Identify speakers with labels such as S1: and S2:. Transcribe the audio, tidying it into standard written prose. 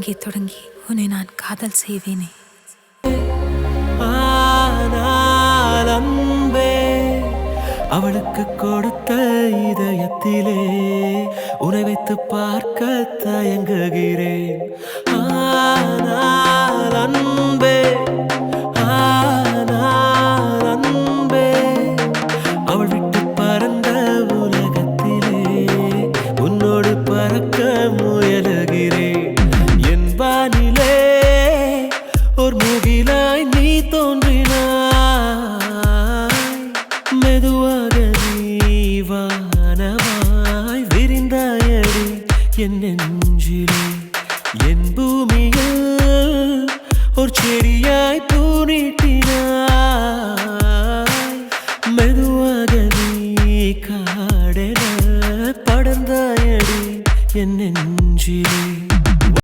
S1: அங்கே தொடங்கி உன்னை நான் காதல் செய்தேனே.
S2: ஆனால் அன்பே அவளுக்கு கொடுத்த இதயத்திலே உன்னை வைத்து பார்க்க தயங்குகிறேன். ஆனால் அன்பே ஆனால் அன்பே அவள் விட்டு பறந்த உலகத்திலே உன்னோடு பறக்க முயலுகிறேன். என் வானிலே ஒரு முகிலாய் நீ தோன்றினாய், மெதுவாக நீ வானமாய் விரிந்தாயடி என் நெஞ்சிலே. என் பூமியில் ஒரு செடியாய் பூனிட்டு